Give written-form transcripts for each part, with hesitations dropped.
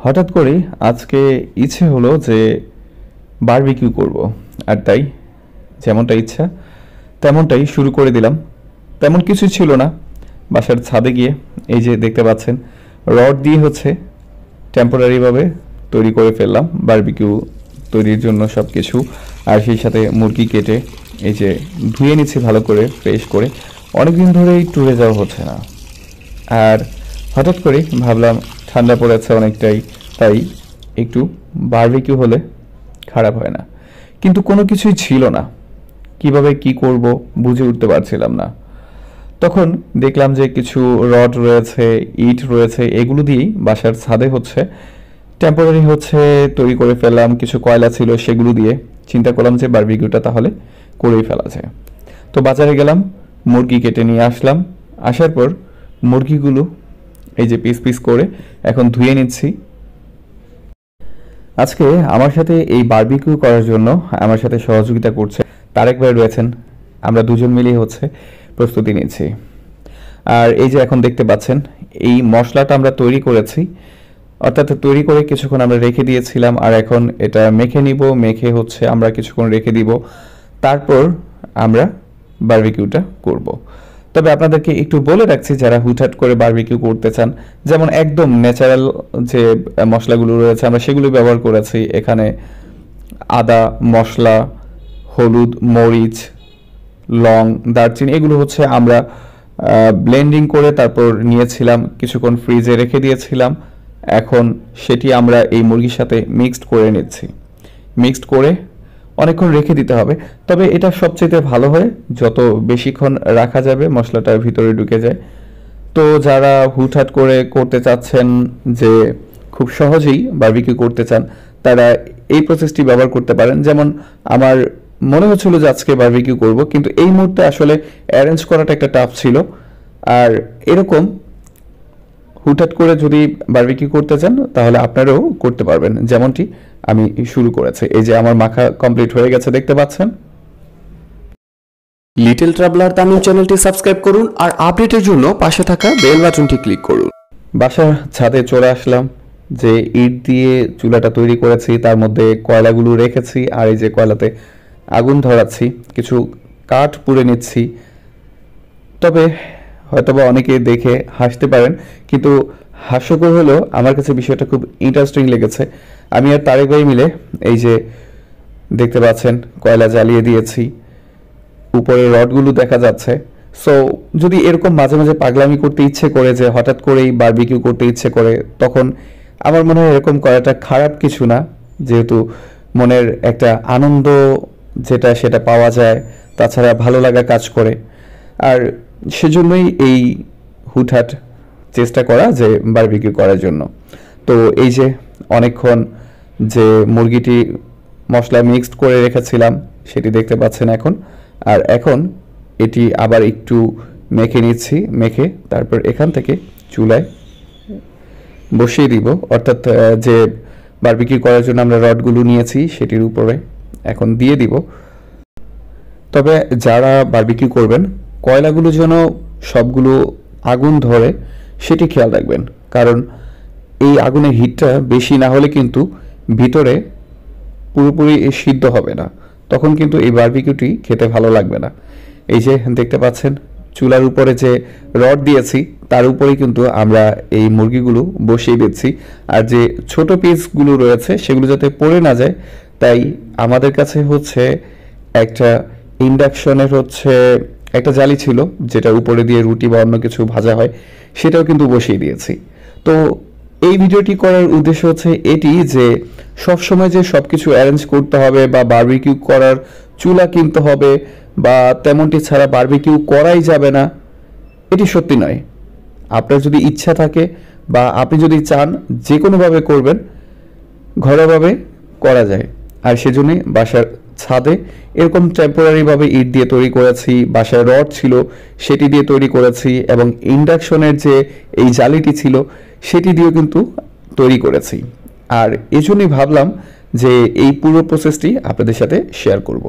হঠাৎ করে আজকে ইচ্ছে হলো যে বারবিকিউ করব, আর তাই যেমনটা ইচ্ছা তেমনটাই শুরু করে দিলাম। তেমন কিছু ছিল না, বাসার ছাদে গিয়ে এই যে দেখতে পাচ্ছেন রড দিয়ে টেম্পোরারিভাবে তৈরি করে ফেললাম বারবিকিউ তৈরির জন্য সব কিছু। আর সেই সাথে মুরগি কেটে এই যে ধুয়ে নিচ্ছি ভালো করে, ফ্রেশ করে। অনেকদিন ধরেই ট্যুরে যাওয়া হচ্ছে না, আর হঠাৎ করে ভাবলাম ঠান্ডা পড়েছে অনেকটাই, তাই একটু বারবিকিউ হলে খারাপ হয় না। কিন্তু কোনো কিছুই ছিল না, কিভাবে কি করব বুঝে উঠতে পারছিলাম না। তখন দেখলাম যে কিছু রড রয়েছে, ইট রয়েছে, এগুলো দিয়েই বাসার ছাদে টেম্পোরারি তৈরি করে ফেললাম। কিছু কয়লা ছিল, সেগুলো দিয়ে চিন্তা করলাম যে বারবিকিউটা তাহলে করেই ফেলা যায়। তো বাজারে গেলাম, মুরগি কেটে নিয়ে আসলাম। আসার পর মুরগিগুলো এই যে পিস পিস করে এখন ধুয়ে নিচ্ছি। আজকে আমার সাথে এই বারবিকিউ করার জন্য আমার সাথে সহযোগিতা করছে তারেক ভাই রয়েছেন। আমরা দুজন মিলেই প্রস্তুতি নিচ্ছি। আর এই যে এখন দেখতে পাচ্ছেন এই মশলাটা আমরা তৈরি করেছি, অর্থাৎ তৈরি করে কিছুক্ষণ আমরা রেখে দিয়েছিলাম। আর এখন এটা মেখে নিব, মেখে আমরা কিছুক্ষণ রেখে দিব, তারপর আমরা বারবিকিউটা করব। তবে আপনাদেরকে একটু বলে রাখছি, যারা হুটহাট করে বারবিকিউ করতে চান, যেমন একদম ন্যাচারাল যে মশলাগুলো রয়েছে আমরা সেগুলো ব্যবহার করেছি। এখানে আদা, মশলা, হলুদ, মরিচ, লং, দারচিনি, এগুলো আমরা ব্লেন্ডিং করে তারপর নিয়েছিলাম, কিছুক্ষণ ফ্রিজে রেখে দিয়েছিলাম। এখন সেটি আমরা এই মুরগির সাথে মিক্সড করে নিচ্ছি। মিক্সড করে অনেকক্ষণ রেখে দিতে হবে, তবে এটা সবচেয়ে ভালো হয় যত বেশিক্ষণ রাখা যাবে মশলাটার ভিতরে ঢুকে যায়। তো যারা হুটহাট করে করতে চাচ্ছেন, যে খুব সহজেই বারবিকিউ করতে চান, তারা এই প্রসেসটি ব্যবহার করতে পারেন। যেমন আমার মনে হচ্ছিল যে আজকে বারবিকিউ করব, কিন্তু এই মুহূর্তে আসলে অ্যারেঞ্জ করাটা একটা টাফ ছিল। আর এরকম হুটহাট করে যদি বারবিকিউ করতে চান তাহলে আপনারাও করতে পারবেন, যেমনটি আমি শুরু করেছি। এই যে আমার মাখা কমপ্লিট হয়ে গেছে, দেখতে পাচ্ছেন। লিটল ট্রাভেলার তামিল চ্যানেলটি সাবস্ক্রাইব করুন আর আপডেটের জন্য পাশে থাকা বেল বাটনটি ক্লিক করুন। বাসার ছাদে চলে আসলাম, যে ইট দিয়ে চুলাটা তৈরি করেছি তার মধ্যে কয়লাগুলো রেখেছি, আর এই যে কয়লাতে আগুন ধরাচ্ছি, কিছু কাঠ পুড়ে নিচ্ছি। তবে হয়তোবা অনেকে দেখে হাসতে পারেন, কিন্তু হাস্যকর হলেও আমার কাছে বিষয়টা খুব ইন্টারেস্টিং লেগেছে। আমি আর তারেক ভাই মিলে এই যে দেখতে পাচ্ছেন কয়লা জ্বালিয়ে দিয়েছি, উপরে রডগুলো দেখা যাচ্ছে। সো যদি এরকম মাঝে মাঝে পাগলামি করতে ইচ্ছে করে, যে হঠাৎ করেই বারবিকিউ করতে ইচ্ছে করে, তখন আমার মনে হয় এরকম করাটা খারাপ কিছু না, যেহেতু মনের একটা আনন্দ সেটা পাওয়া যায়, তাছাড়া ভালো লাগা কাজ করে। আর সেজন্যই এই হুটহাট চেষ্টা করা যে বারবিকিউ করার জন্য। তো এই যে অনেকক্ষণ যে মুরগিটি মশলা মিক্সড করে রেখেছিলাম সেটি দেখতে পাচ্ছেন এখন। আর এখন এটি আবার একটু মেখে নিচ্ছি, মেখে তারপর এখান থেকে চুলায় বসিয়ে দিব, অর্থাৎ যে বারবিকিউ করার জন্য আমরা রডগুলো নিয়েছি সেটির উপরে এখন দিয়ে দিব। তবে যারা বারবিকিউ করবেন, কয়লাগুলো যেন সবগুলো আগুন ধরে সেটি খেয়াল রাখবেন, কারণ এই আগুনের হিটটা বেশি না হলে কিন্তু ভিতরে পুরোপুরি সিদ্ধ হবে না, তখন কিন্তু এই বারবিকিউটি খেতে ভালো লাগবে না। এই যে দেখতে পাচ্ছেন চুলার উপরে যে রড দিয়েছি তার উপরেই কিন্তু আমরা এই মুরগিগুলো বসিয়ে দিচ্ছি। আর যে ছোট পিসগুলো রয়েছে সেগুলো যাতে পড়ে না যায়, তাই আমাদের কাছে একটা ইন্ডাকশনের একটা জালি ছিল, যেটা উপরে দিয়ে রুটি বা অন্য কিছু ভাজা হয়, সেটাও কিন্তু বসিয়ে দিয়েছি। তো এই ভিডিওটি করার উদ্দেশ্য এটি যে সবসময় যে সব কিছু অ্যারেঞ্জ করতে হবে বা বারবিকিউ করার চুলা কিনতে হবে বা তেমনটি ছাড়া বারবিকিউ করাই যাবে না, এটি সত্যি নয়। আপনার যদি ইচ্ছা থাকে বা আপনি যদি চান, যে কোনোভাবে করবেন, ঘরোয়াভাবে করা যায়। আর সেজন্যই বাসার ছাদে এরকম টেম্পোরারিভাবে ইট দিয়ে তৈরি করেছি, বাসায় রড ছিল সেটি দিয়ে তৈরি করেছি, এবং ইন্ডাকশনের যে এই জালিটি ছিল সেটি দিয়েও কিন্তু তৈরি করেছি। আর এজন্যই ভাবলাম যে এই পুরো প্রসেসটি আপনাদের সাথে শেয়ার করব।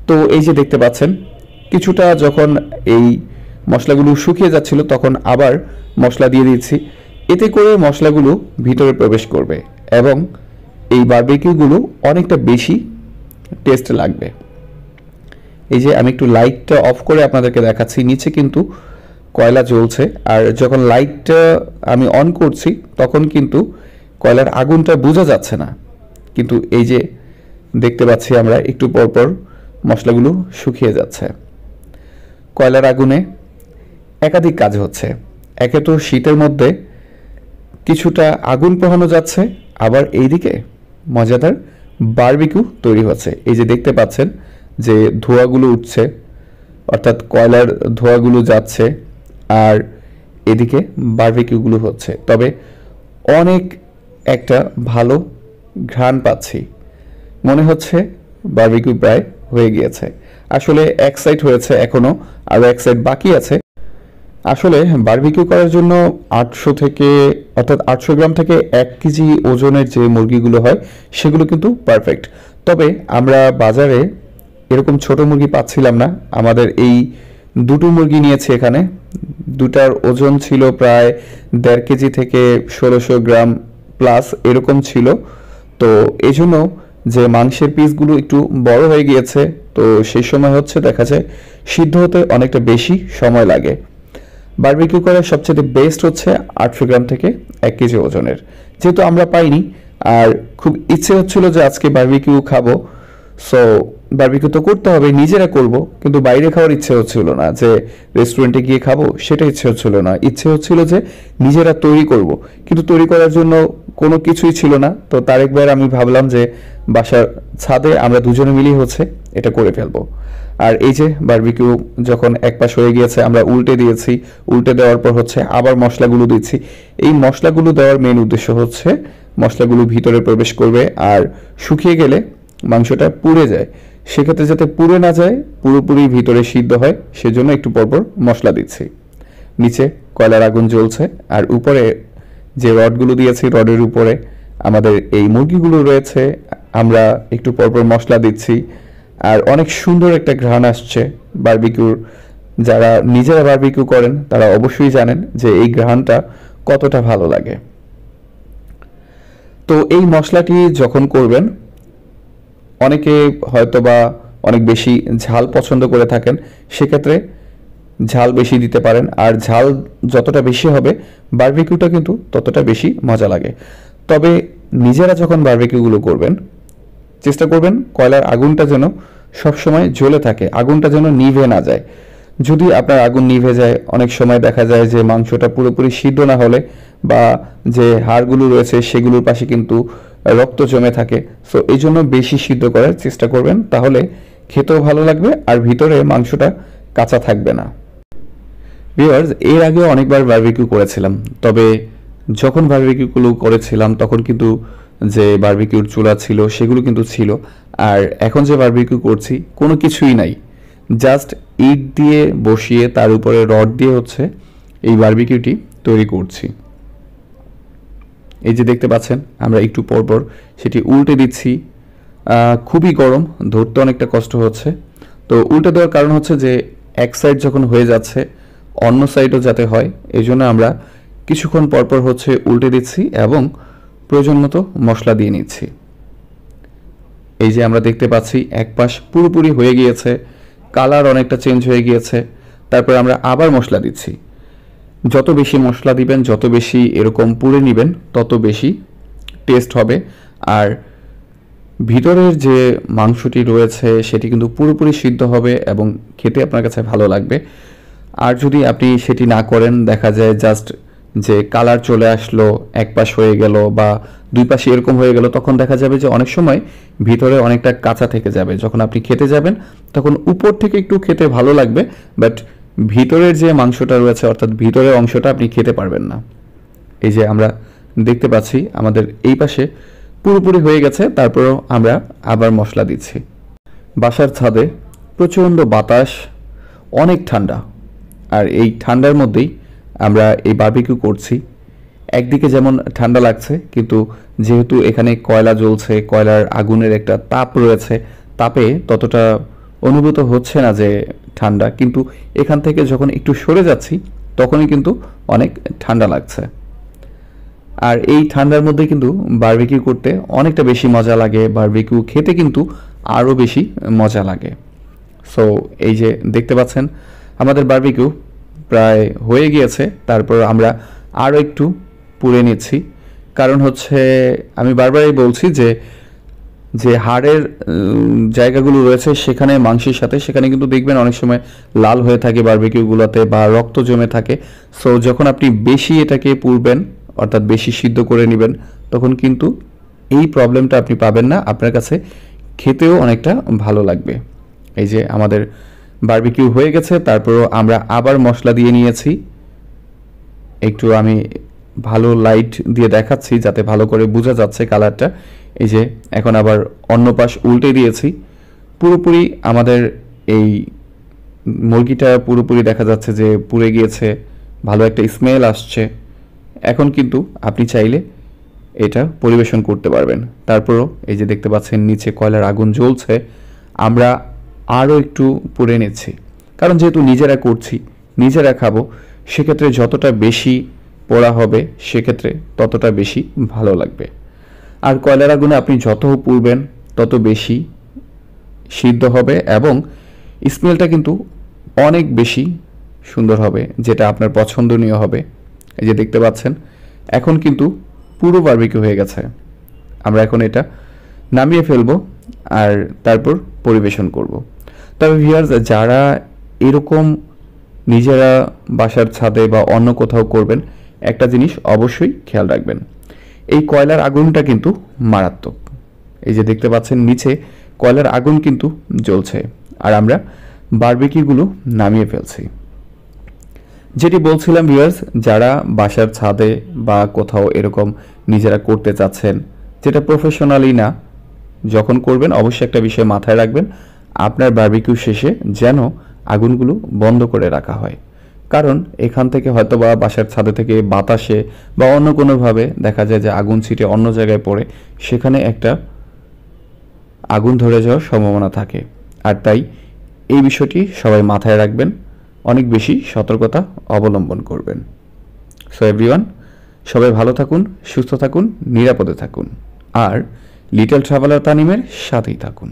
তো এই যে দেখতে পাচ্ছেন কিছুটা যখন এই মশলাগুলো শুকিয়ে যাচ্ছিল তখন আবার মশলা দিয়ে দিচ্ছি। এতে করে মশলাগুলো ভিতরে প্রবেশ করবে এবং এই বারবিকিউগুলো অনেকটা বেশি টেস্ট লাগবে। এই যে আমি একটু লাইটটা অফ করে আপনাদেরকে দেখাচ্ছি, নিচে কিন্তু কয়লা জ্বলছে, আর যখন লাইটটা আমি অন করছি তখন কিন্তু কয়লার আগুনটা বোঝা যাচ্ছে না, কিন্তু এই যে দেখতে পাচ্ছি আমরা একটু পরপর মশলাগুলো শুকিয়ে যাচ্ছে। কয়লার আগুনে একাধিক কাজ হচ্ছে। একে তো শীতের মধ্যে কিছুটা আগুন পোহানো যাচ্ছে, আবার এইদিকে মজাদার বারবিকিউ তৈরি হচ্ছে। এই যে দেখতে পাচ্ছেন যে ধোঁয়াগুলো উঠছে, অর্থাৎ কয়লার ধোঁয়াগুলো যাচ্ছে, আর এদিকে বারবিকিউগুলো হচ্ছে। তবে অনেক একটা ভালো ঘ্রাণ পাচ্ছি, মনে হচ্ছে বারবিকিউ প্রায় হয়ে গিয়েছে। আসলে এক সাইড হয়েছে, এখনো আরও এক সাইড বাকি আছে। আসলে বারবিকিউ করার জন্য 800 থেকে অর্থাৎ 800 গ্রাম থেকে 1 কেজি ওজনের যে মুরগিগুলো হয় সেগুলো কিন্তু পারফেক্ট। তবে আমরা বাজারে এরকম ছোট মুরগি পাচ্ছিলাম না। আমাদের এই দুটো মুরগি নিয়েছি এখানে, দুটার ওজন ছিল প্রায় 1.5 কেজি থেকে 1600 গ্রাম প্লাস এরকম ছিল। তো এই জন্য যে মাংসের পিসগুলো একটু বড় হয়ে গিয়েছে, তো সেই সময় হচ্ছে দেখা যায় সিদ্ধ হতে অনেকটা বেশি সময় লাগে। বারবিকিউ করার সবচেয়ে বেস্ট হচ্ছে 800 গ্রাম থেকে 1 কেজি ওজনের। যেহেতু আমরা পাইনি আর খুব ইচ্ছে হচ্ছিল যে আজকে বারবিকিউ খাবো, সো বারবিকিউ তো করতে হবে, নিজেরা করব, কিন্তু বাইরে খাওয়ার ইচ্ছে হচ্ছিল না, যে রেস্টুরেন্টে গিয়ে খাবো সেটা ইচ্ছে হচ্ছিল না। ইচ্ছে হচ্ছিল যে নিজেরা তৈরি করব, কিন্তু তৈরি করার জন্য কোনো কিছুই ছিল না। তো তার একবার আমি ভাবলাম যে বাসার ছাদে আমরা দুজনে মিলেই হচ্ছে এটা করে ফেলবো। আর এই যে বারবিকিউ যখন এক পাশ হয়ে গিয়েছে আমরা উল্টে দিয়েছি, উল্টে দেওয়ার পর হচ্ছে আবার মশলাগুলো দিচ্ছি। এই মশলাগুলো দেওয়ার মেন উদ্দেশ্য হচ্ছে মশলাগুলো ভিতরে প্রবেশ করবে, আর শুকিয়ে গেলে মাংসটা পুড়ে যায়, সেক্ষেত্রে যাতে পুড়ে না যায়, পুরোপুরি ভিতরে সিদ্ধ হয়, সেজন্য একটু পরপর মশলা দিচ্ছি। নিচে কয়লার আগুন জ্বলছে, আর উপরে যে রডগুলো দিয়েছি রডের উপরে আমাদের এই মুরগিগুলো রয়েছে, আমরা একটু পরপর মশলা দিচ্ছি, আর অনেক সুন্দর একটা ঘ্রাণ আসছে বারবিকিউর। যারা নিজেরা বারবিকিউ করেন তারা অবশ্যই জানেন যে এই ঘ্রাণটা কতটা ভালো লাগে। তো এই মশলাটি যখন করবেন, অনেকে হয়তোবা অনেক বেশি ঝাল পছন্দ করে থাকেন, সেক্ষেত্রে ঝাল বেশি দিতে পারেন, আর ঝাল যতটা বেশি হবে বারবিকিউটা কিন্তু ততটা বেশি মজা লাগে। তবে নিজেরা যখন বারবিকিউগুলো করবেন, চেষ্টা করবেন কয়লার আগুনটা যেন সবসময় জ্বলে থাকে, আগুনটা যেন নিভে না যায়। যদি আপনার আগুন নিভে যায়, অনেক সময় দেখা যায় যে মাংসটা পুরোপুরি সিদ্ধ না হলে বা যে হাড়গুলো রয়েছে সেগুলোর পাশে কিন্তু রক্ত জমে থাকে। সো এই জন্য বেশি সিদ্ধ করার চেষ্টা করবেন, তাহলে খেতেও ভালো লাগবে আর ভিতরে মাংসটা কাঁচা থাকবে না। ভিউয়ার্স, এর আগেও অনেকবার বারবিকিউ করেছিলাম, তবে যখন বারবিকিউগুলো করেছিলাম তখন কিন্তু যে বারবিকিউর চুলা ছিল সেগুলো কিন্তু ছিল, আর এখন যে বারবিকিউ করছি কোনো কিছুই নাই, জাস্ট ইট দিয়ে বসিয়ে তার উপরে রড দিয়ে হচ্ছে এই বারবিকিউটি তৈরি করছি। এই যে দেখতে পাচ্ছেন আমরা একটু পরপর সেটি উল্টে দিচ্ছি। খুবই গরম, ধরতে অনেকটা কষ্ট হচ্ছে। তো উল্টে দেওয়ার কারণ হচ্ছে যে এক সাইড যখন হয়ে যাচ্ছে অন্য সাইডও যাতে হয়, এই জন্য আমরা কিছুক্ষণ পরপর হচ্ছে উল্টে দিচ্ছি এবং প্রয়োজন মতো মশলা দিয়ে নিচ্ছি। এই যে আমরা দেখতে পাচ্ছি এক পাশ পুরোপুরি হয়ে গিয়েছে, কালার অনেকটা চেঞ্জ হয়ে গিয়েছে, তারপর আমরা আবার মশলা দিচ্ছি। যত বেশি মশলা দিবেন, যত বেশি এরকম পুড়ে নেবেন, তত বেশি টেস্ট হবে, আর ভিতরের যে মাংসটি রয়েছে সেটি কিন্তু পুরোপুরি সিদ্ধ হবে এবং খেতে আপনার কাছে ভালো লাগবে। আর যদি আপনি সেটি না করেন, দেখা যায় জাস্ট যে কালার চলে আসলো, এক পাশ হয়ে গেল বা দুই পাশে এরকম হয়ে গেল, তখন দেখা যাবে যে অনেক সময় ভিতরে অনেকটা কাঁচা থেকে যাবে। যখন আপনি খেতে যাবেন তখন উপর থেকে একটু খেতে ভালো লাগবে, বাট ভিতরের যে মাংসটা রয়েছে অর্থাৎ ভিতরের অংশটা আপনি খেতে পারবেন না। এই যে আমরা দেখতে পাচ্ছি আমাদের এই পাশে পুরোপুরি হয়ে গেছে, তারপরেও আমরা আবার মশলা দিচ্ছি। বাসার ছাদে প্রচণ্ড বাতাস, অনেক ঠান্ডা, আর এই ঠান্ডার মধ্যেই আমরা এই বারবিকিউ করছি। একদিকে যেমন ঠান্ডা লাগছে, কিন্তু যেহেতু এখানে কয়লা জ্বলছে, কয়লার আগুনের একটা তাপ রয়েছে, তাপে ততটা অনুভূত হচ্ছে না যে ঠান্ডা, কিন্তু এখান থেকে যখন একটু সরে যাচ্ছি তখনই কিন্তু অনেক ঠান্ডা লাগছে। আর এই ঠান্ডার মধ্যে কিন্তু বারবিকিউ করতে অনেকটা বেশি মজা লাগে, বারবিকিউ খেতে কিন্তু আরও বেশি মজা লাগে। সো এই যে দেখতে পাচ্ছেন আমাদের বারবিকিউ প্রায় হয়ে গিয়েছে। তারপর আমরা আরও একটু পুড়ে নিচ্ছি, কারণ হচ্ছে আমি বারবারই বলছি যে যে হাড়ের জায়গাগুলো রয়েছে সেখানে মাংসের সাথে সেখানে কিন্তু দেখবেন অনেক সময় লাল হয়ে থাকে বারবিকিউগুলোতে বা রক্ত জমে থাকে। সো যখন আপনি বেশি এটাকে পুড়বেন অর্থাৎ বেশি সিদ্ধ করে নেবেন তখন কিন্তু এই প্রবলেমটা আপনি পাবেন না, আপনার কাছে খেতেও অনেকটা ভালো লাগবে। এই যে আমাদের বারবিকিউ হয়ে গেছে, তারপরও আমরা আবার মশলা দিয়ে নিয়েছি। একটু আমি ভালো লাইট দিয়ে দেখাচ্ছি যাতে ভালো করে বোঝা যাচ্ছে কালারটা। এই যে এখন আবার অন্য পাশ উল্টে দিয়েছি, পুরোপুরি আমাদের এই মুরগিটা পুরোপুরি দেখা যাচ্ছে যে পুড়ে গিয়েছে, ভালো একটা স্মেল আসছে। এখন কিন্তু আপনি চাইলে এটা পরিবেশন করতে পারবেন। তারপরও এই যে দেখতে পাচ্ছেন নিচে কয়লার আগুন জ্বলছে, আমরা আরও একটু পুড়ে নিচ্ছি, কারণ যেহেতু নিজেরা করছি নিজেরা খাবো, সেক্ষেত্রে যতটা বেশি পোড়া হবে সেক্ষেত্রে ততটা বেশি ভালো লাগবে। আর কয়লার আগুনে আপনি যত পুড়বেন তত বেশি সিদ্ধ হবে এবং স্মেলটা কিন্তু অনেক বেশি সুন্দর হবে, যেটা আপনার পছন্দনীয় হবে। এই যে দেখতে পাচ্ছেন এখন কিন্তু পুরো বারবিকিউ হয়ে গেছে। আমরা এখন এটা নামিয়ে ফেলবো আর তারপর পরিবেশন করব। তবে ভিউয়ার্স, যারা এরকম নিজেরা বাসার ছাদে বা অন্য কোথাও করবেন, একটা জিনিস অবশ্যই খেয়াল রাখবেন, এই কয়লার আগুনটা কিন্তু মারাত্মক। এই যে দেখতে পাচ্ছেন নিচে কয়লার আগুন কিন্তু জ্বলছে আর আমরা বারবিকিউগুলো নামিয়ে ফেলছি। যেটি বলছিলাম ভিউয়ার্স, যারা বাসার ছাদে বা কোথাও এরকম নিজেরা করতে চাচ্ছেন, যেটা প্রফেশনালি না, যখন করবেন অবশ্যই একটা বিষয় মাথায় রাখবেন, আপনার বারবিকিউ শেষে যেন আগুনগুলো বন্ধ করে রাখা হয়। কারণ এখান থেকে হয়তো বা বাসার ছাদে থেকে বাতাসে বা অন্য কোনোভাবে দেখা যায় যে আগুন ছিটে অন্য জায়গায় পড়ে, সেখানে একটা আগুন ধরে যাওয়ার সম্ভাবনা থাকে। আর তাই এই বিষয়টি সবাই মাথায় রাখবেন, অনেক বেশি সতর্কতা অবলম্বন করবেন। সো এভরিওয়ান, সবাই ভালো থাকুন, সুস্থ থাকুন, নিরাপদে থাকুন আর লিটল ট্রাভেলার তানিমের সাথেই থাকুন।